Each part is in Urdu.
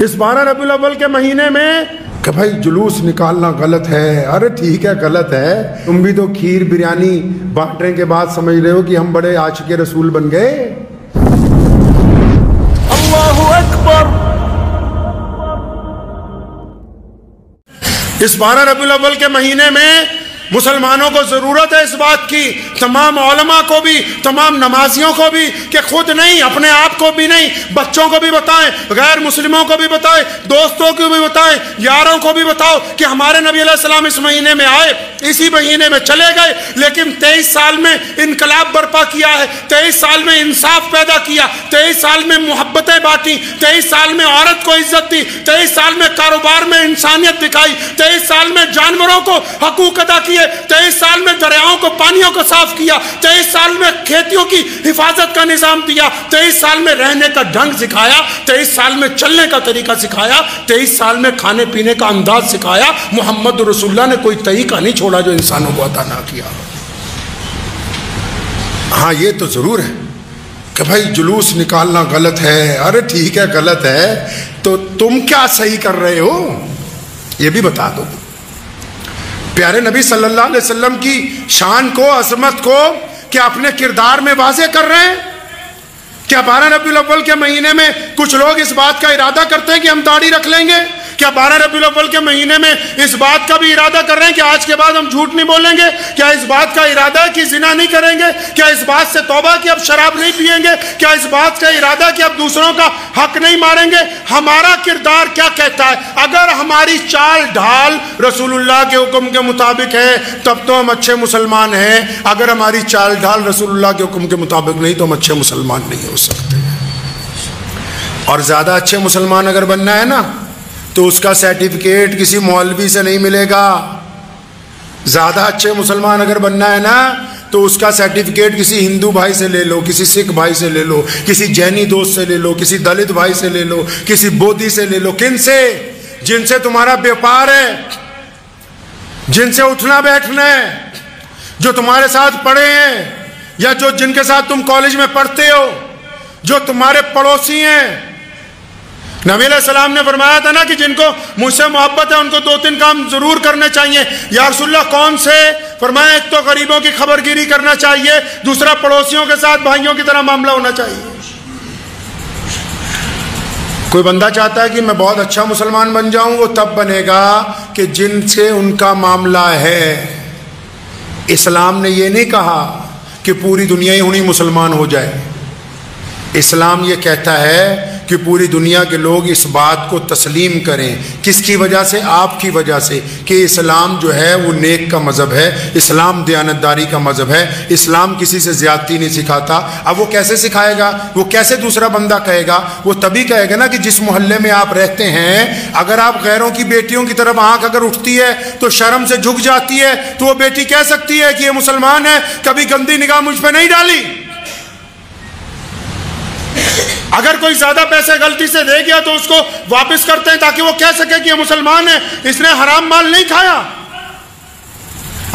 اس 12 ربیع الاول کے مہینے میں کہ بھائی جلوس نکالنا غلط ہے. ارے ٹھیک ہے غلط ہے, تم بھی تو کھیر بریانی بانٹنے کے بعد سمجھ رہے ہو کہ ہم بڑے عاشق رسول بن گئے. اللہ اکبر. اس 12 ربیع الاول کے مہینے میں مسلمانوں کو ضرورت ہے اس بات کی, تمام علماء کو بھی, تمام نمازیوں کو بھی, کہ خود نہیں, اپنے آپ کو بھی نہیں, بچوں کو بھی بتائیں, غیر مسلموں کو بھی بتائیں, دوستوں کو بھی بتائیں, یاروں کو بھی بتاؤ کہ ہمارے نبی علیہ السلام اس مہینے میں آئے, اسی مہینے میں چلے گئے, لیکن 23 سال میں انقلاب برپا کیا ہے, 23 سال میں انصاف پیدا کیا, 23 سال میں محبتیں بانٹی, 23 سال میں عورت کو عزت دی, 23 سال میں کاروبار میں انسانیت دکھائی, 23 سال میں جانوروں کو حقوق ادا کیے, 23 سال میں دریاؤں کو پانیوں کو صاف کیا, 23 سال میں کھیتیوں کی حفاظت کا نظام دیا, 23 سال میں رہنے کا ڈھنگ سکھایا, 23 سال میں چلنے کا طریقہ سکھایا, 23 سال میں کھانے پینے کا انداز سکھایا. محمد رسول اللہ نے کوئی طریقہ نہیں چھوڑا جو انسانوں کو عطا نہ کیا. ہاں یہ تو ضرور ہے کہ بھائی جلوس نکالنا غلط ہے. ارے ٹھیک ہے غلط ہے, تو تم کیا صحیح کر رہے ہو یہ بھی بتا دو. پیارے نبی صلی اللہ علیہ وسلم کی شان کو, عظمت کو کیا اپنے کردار میں واضح کر رہے ہیں؟ کیا 12 ربیع الاول کے مہینے میں کچھ لوگ اس بات کا ارادہ کرتے ہیں کہ ہم داڑھی رکھ لیں گے؟ کیا 12 ربیع الاول کے مہینے میں اس بات کا بھی ارادہ کر رہے ہیں کہ آج کے بعد ہم جھوٹ نہیں بولیں گے؟ کیا اس بات کا ارادہ ہے کہ زنا نہیں کریں گے؟ کیا اس بات سے توبہ کہ اب شراب نہیں پئیں گے؟ کیا اس بات کا ارادہ کہ اب دوسروں کا حق نہیں ماریں گے؟ ہمارا کردار کیا کہتا ہے؟ اگر ہماری چال ڈھال رسول اللہ کے حکم کے مطابق ہے تب تو ہم اچھے مسلمان ہیں, اگر ہماری چال ڈھال رسول اللہ کے حکم کے مطابق نہیں تو ہم اچھے مسلمان نہیں ہو سکتے. اور زیادہ اچھے مسلمان اگر بننا ہے نا تو اس کا سرٹیفکیٹ کسی مولوی سے نہیں ملے گا. زیادہ اچھے مسلمان اگر بننا ہے نا تو اس کا سرٹیفکیٹ کسی ہندو بھائی سے لے لو, کسی سکھ بھائی سے لے لو, کسی جینی دوست سے لے لو, کسی دلت بھائی سے لے لو, کسی بودھی سے لے لو. کن سے؟ جن سے تمہارا بیپار ہے, جن سے اٹھنا بیٹھنا ہے, جو تمہارے ساتھ پڑھے ہیں یا جو جن کے ساتھ تم کالج میں پڑھتے ہو, جو تمہارے پڑوسی ہیں. نبی علیہ السلام نے فرمایا تھا نا کہ جن کو مجھ سے محبت ہے ان کو 2-3 کام ضرور کرنے چاہیے. یا رسول اللہ کون سے؟ فرمایا ایک تو غریبوں کی خبر گیری کرنا چاہیے, دوسرا پڑوسیوں کے ساتھ بھائیوں کی طرح معاملہ ہونا چاہیے. کوئی بندہ چاہتا ہے کہ میں بہت اچھا مسلمان بن جاؤں, وہ تب بنے گا کہ جن سے ان کا معاملہ ہے. اسلام نے یہ نہیں کہا کہ پوری دنیا ہی ہونی مسلمان ہو جائے. اسلام یہ کہتا ہے کہ پوری دنیا کے لوگ اس بات کو تسلیم کریں. کس کی وجہ سے؟ آپ کی وجہ سے, کہ اسلام جو ہے وہ نیک کا مذہب ہے, اسلام دیانتداری کا مذہب ہے, اسلام کسی سے زیادتی نہیں سکھاتا. اب وہ کیسے سکھائے گا؟ وہ کیسے دوسرا بندہ کہے گا؟ وہ تبھی کہے گا نا کہ جس محلے میں آپ رہتے ہیں اگر آپ غیروں کی بیٹیوں کی طرف آنکھ اگر اٹھتی ہے تو شرم سے جھک جاتی ہے, تو وہ بیٹی کہہ سکتی ہے کہ یہ مسلمان ہے, کبھی گندی نگاہ مجھ پہ نہیں ڈالی. اگر کوئی زیادہ پیسے غلطی سے دے گیا تو اس کو واپس کرتے ہیں تاکہ وہ کہہ سکے کہ یہ مسلمان ہے, اس نے حرام مال نہیں کھایا.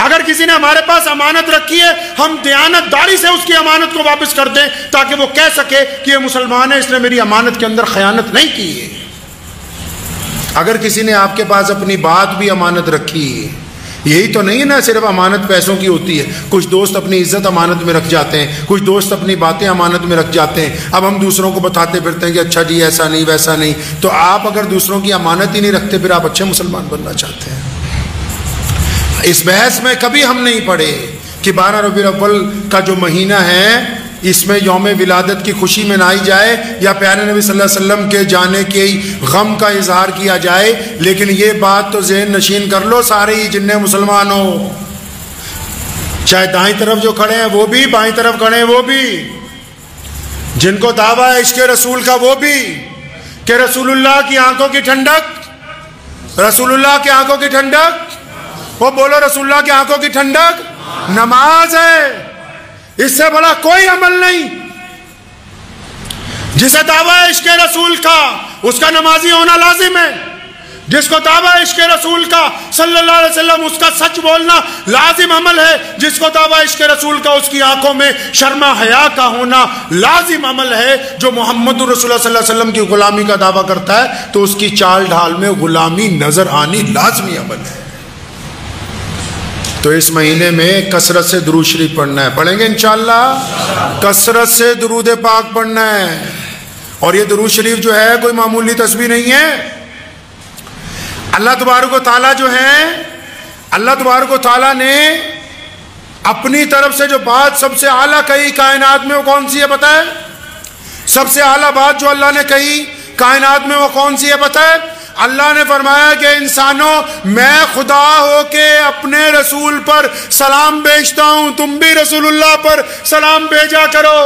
اگر کسی نے ہمارے پاس امانت رکھی ہے ہم دیانتداری سے اس کی امانت کو واپس کر دیں تاکہ وہ کہہ سکے کہ یہ مسلمان ہے, اس نے میری امانت کے اندر خیانت نہیں کی ہے. اگر کسی نے آپ کے پاس اپنی بات بھی امانت رکھی, یہی تو نہیں ہے نا صرف امانت پیسوں کی ہوتی ہے, کچھ دوست اپنی عزت امانت میں رکھ جاتے ہیں, کچھ دوست اپنی باتیں امانت میں رکھ جاتے ہیں. اب ہم دوسروں کو بتاتے پھرتے ہیں کہ اچھا جی ایسا نہیں ویسا نہیں. تو آپ اگر دوسروں کی امانت ہی نہیں رکھتے پھر آپ اچھے مسلمان بننا چاہتے ہیں؟ اس بحث میں کبھی ہم نہیں پڑے کہ 12 ربیع الاول کا جو مہینہ ہے اس میں یوم ولادت کی خوشی منائی جائے یا پیارے نبی صلی اللہ علیہ وسلم کے جانے کے غم کا اظہار کیا جائے. لیکن یہ بات تو ذہن نشین کر لو سارے ہی جن مسلمان ہو, چاہے دائیں طرف جو کھڑے ہیں وہ بھی, بائیں طرف کھڑے ہیں وہ بھی, جن کو دعویٰ ہے عشق رسول کا وہ بھی, کہ رسول اللہ کی آنکھوں کی ٹھنڈک, رسول اللہ کی آنکھوں کی ٹھنڈک, وہ بولو رسول اللہ کی آنکھوں کی ٹھنڈک نماز ہے. اس سے بڑا کوئی عمل نہیں. جسے دعویٰ ہے عشق رسول کا اس کا نمازی ہونا لازم ہے. جس کو دعویٰ عشق رسول کا صلی اللہ علیہ وسلم، اس کا سچ بولنا لازم عمل ہے. جس کو دعویٰ عشق رسول کا، اس کی آنکھوں میں شرم حیا کا ہونا لازم عمل ہے. جو محمد رسول اللہ صلی اللہ علیہ وسلم کی غلامی کا دعویٰ کرتا ہے تو اس کی چال ڈھال میں غلامی نظر آنی لازمی عمل ہے. تو اس مہینے میں کثرت سے درود شریف پڑھنا ہے. پڑھیں گے انشاءاللہ. کثرت سے درود پاک پڑھنا ہے. اور یہ درود شریف جو ہے کوئی معمولی تسبیح نہیں ہے. اللہ تبارک و تعالیٰ جو ہے، اللہ تبارک و تعالیٰ نے اپنی طرف سے جو بات سب سے اعلیٰ کہی کائنات میں، وہ کون سی ہے پتہ ہے؟ سب سے اعلیٰ بات جو اللہ نے کہی کائنات میں وہ کون سی ہے پتہ ہے؟ اللہ نے فرمایا کہ انسانوں، میں خدا ہو کے اپنے رسول پر سلام بھیجتا ہوں، تم بھی رسول اللہ پر سلام بھیجا کرو.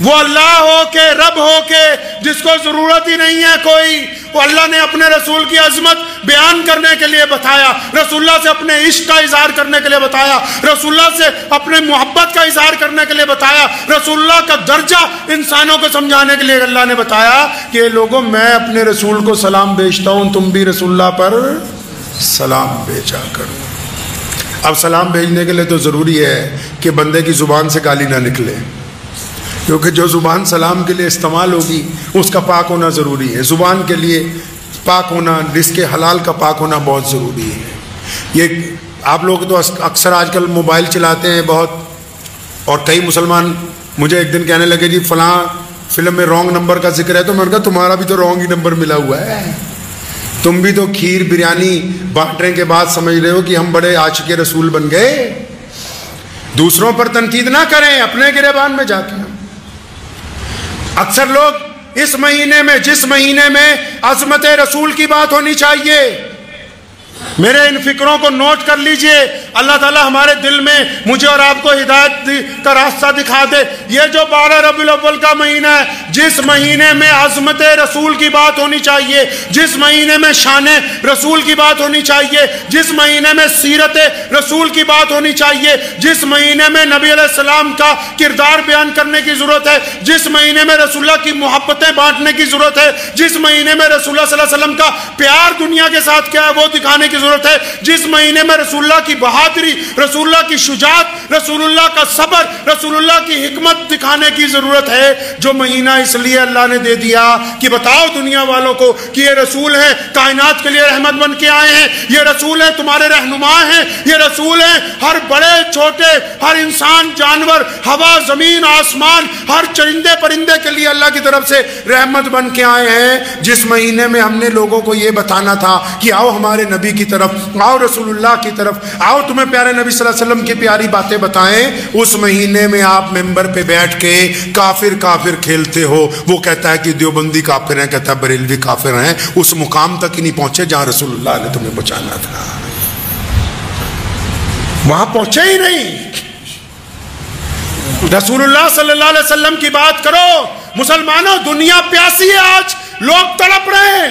وہ اللہ ہو کے، رب ہو کے، جس کو ضرورت ہی نہیں ہے کوئی، وہ اللہ نے اپنے رسول کی عظمت بیان کرنے کے لیے بتایا، رسول اللہ سے اپنے عشق کا اظہار کرنے کے لیے بتایا، رسول اللہ سے اپنے محبت کا اظہار کرنے کے لیے بتایا، رسول اللہ کا درجہ انسانوں کو سمجھانے کے لیے اللہ نے بتایا کہ لوگوں، میں اپنے رسول کو سلام بھیجتا ہوں، تم بھی رسول اللہ پر سلام بھیجا کرو. اب سلام بھیجنے کے لیے تو ضروری ہے کہ بندے کی زبان سے گالی نہ نکلے، کیونکہ جو زبان سلام کے لیے استعمال ہوگی اس کا پاک ہونا ضروری ہے. زبان کے لیے پاک ہونا، رزق حلال کا پاک ہونا بہت ضروری ہے. یہ آپ لوگ تو اکثر آج کل موبائل چلاتے ہیں بہت، اور کئی مسلمان مجھے ایک دن کہنے لگے جی فلاں فلم میں رانگ نمبر کا ذکر ہے، تو میں نے کہا تمہارا بھی تو رانگ ہی نمبر ملا ہوا ہے. تم بھی تو کھیر بریانی بانٹنے کے بعد سمجھ رہے ہو کہ ہم بڑے عاشق رسول بن گئے. دوسروں پر تنقید نہ کریں، اپنے گریبان میں جا کے. اکثر لوگ اس مہینے میں، جس مہینے میں عظمت رسول کی بات ہونی چاہیے، میرے ان فکروں کو نوٹ کر لیجئے. اللہ تعالیٰ ہمارے دل میں مجھے اور آپ کو ہدایت کا راستہ دکھا دے. یہ جو 12 ربیع الاول کا مہینہ ہے، جس مہینے میں عظمت رسول کی بات ہونی چاہیے، جس مہینے میں شان رسول کی بات ہونی چاہیے، جس مہینے میں سیرت رسول کی بات ہونی چاہیے، جس مہینے میں نبی علیہ السلام کا کردار بیان کرنے کی ضرورت ہے، جس مہینے میں رسول اللہ کی محبتیں بانٹنے کی ضرورت ہے، جس مہینے میں رسول اللہ صلی اللہ علیہ وسلم کا پیار دنیا کے ساتھ کیا ہے وہ دکھانے کی ضرورت ہے، جس مہینے میں رسول اللہ کی بہادری، رسول اللہ کی شجاعت، رسول اللہ کا صبر، رسول اللہ کی حکمت دکھانے کی ضرورت ہے. جو مہینہ اس لیے اللہ نے دے دیا کہ بتاؤ دنیا والوں کو کہ یہ رسول ہیں، کائنات کے لیے رحمت بن کے آئے ہیں، یہ رسول ہیں تمہارے رہنما ہیں، یہ رسول ہیں ہر بڑے چھوٹے، ہر انسان جانور، ہوا زمین آسمان، ہر چرندے پرندے کے لیے اللہ کی طرف سے رحمت بن کے آئے ہیں. جس مہینے میں ہم نے لوگوں کو یہ بتانا تھا کہ آؤ ہمارے نبی کی طرف، آؤ رسول اللہ کی طرف، آؤ تمہیں پیارے نبی صلی اللہ علیہ وسلم کی پیاری باتیں بتائیں، اس مہینے میں آپ ممبر پہ بیٹھ کے کافر کافر کھیلتے ہو. وہ کہتا ہے کہ دیوبندی کافر ہیں، کہتا ہے بریلوی کافر ہیں. اس مقام تک ہی نہیں پہنچے جہاں رسول اللہ نے تمہیں پہنچانا تھا، وہاں پہنچے ہی نہیں. رسول اللہ صلی اللہ علیہ وسلم کی بات کرو. مسلمانوں، دنیا پیاسی ہے، آج لوگ تڑپ رہے ہیں.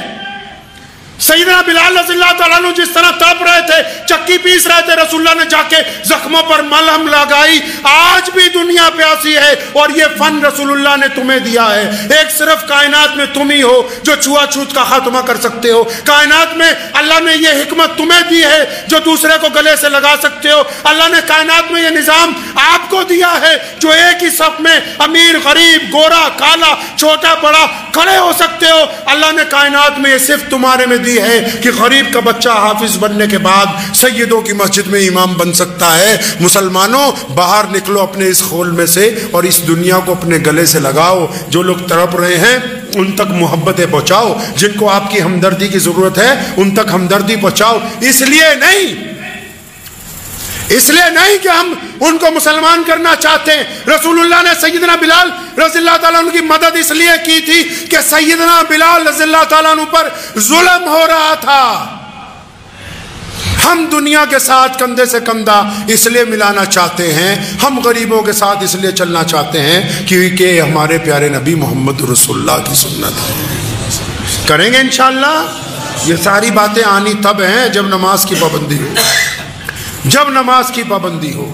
سیدنا بلال رضی اللہ تعالیٰ عنہ جس طرح تڑپ رہے تھے، چکی پیس رہے تھے، رسول اللہ نے جا کے زخموں پر ملہم لگائی. آج بھی دنیا پیاسی ہے، اور یہ فن رسول اللہ نے تمہیں دیا ہے. ایک صرف کائنات میں تم ہی ہو جو چھوا چھوت کا خاتمہ کر سکتے ہو. کائنات میں اللہ نے یہ حکمت تمہیں دی ہے جو دوسرے کو گلے سے لگا سکتے ہو. اللہ نے کائنات میں یہ نظام آپ کو دیا ہے جو ایک ہی صف میں امیر غریب، گورا کالا، چھوٹا بڑا کھڑے ہو سکتے ہو. اللہ نے کائنات میں یہ صرف تمہارے میں ہے کہ غریب کا بچہ حافظ بننے کے بعد سیدوں کی مسجد میں امام بن سکتا ہے. مسلمانوں، باہر نکلو اپنے اس خول میں سے اور اس دنیا کو اپنے گلے سے لگاؤ. جو لوگ تڑپ رہے ہیں ان تک محبتیں پہنچاؤ، جن کو آپ کی ہمدردی کی ضرورت ہے ان تک ہمدردی پہنچاؤ. اس لیے نہیں کہ ہم ان کو مسلمان کرنا چاہتے ہیں. رسول اللہ نے سیدنا بلال رضی اللہ تعالیٰ عنہ کی مدد اس لیے کی تھی کہ سیدنا بلال رضی اللہ تعالیٰ عنہ پر ظلم ہو رہا تھا. ہم دنیا کے ساتھ کندھے سے کندھا اس لیے ملانا چاہتے ہیں، ہم غریبوں کے ساتھ اس لیے چلنا چاہتے ہیں کیونکہ ہمارے پیارے نبی محمد رسول اللہ کی سنت ہے. کریں گے انشاءاللہ. یہ ساری باتیں آنی تب ہیں جب نماز کی پابندی ہو، جب نماز کی پابندی ہو.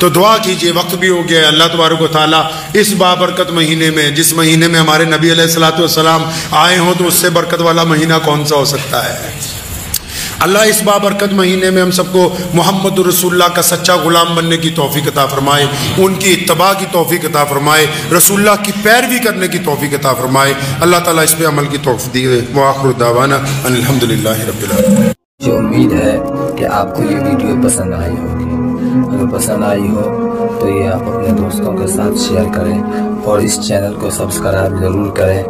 تو دعا کیجئے، وقت بھی ہو گیا. اللہ تبارک و تعالیٰ اس بابرکت مہینے میں، جس مہینے میں ہمارے نبی علیہ الصلوۃ والسلام آئے ہوں، تو اس سے برکت والا مہینہ کون سا ہو سکتا ہے؟ اللہ اس بابرکت مہینے میں ہم سب کو محمد رسول اللہ کا سچا غلام بننے کی توفیق عطا فرمائے، ان کی اتباع کی توفیق عطا فرمائے، رسول اللہ کی پیروی کرنے کی توفیق عطا فرمائے. اللہ تعالیٰ اس پہ عمل کی توفیق دے. وآخر دعوانا ان الحمدللہ رب العالمین. مجھے امید ہے کہ آپ کو یہ ویڈیو پسند آئی ہوگی. اگر پسند آئی ہو تو یہ آپ اپنے دوستوں کے ساتھ شیئر کریں اور اس چینل کو سبسکرائب ضرور کریں.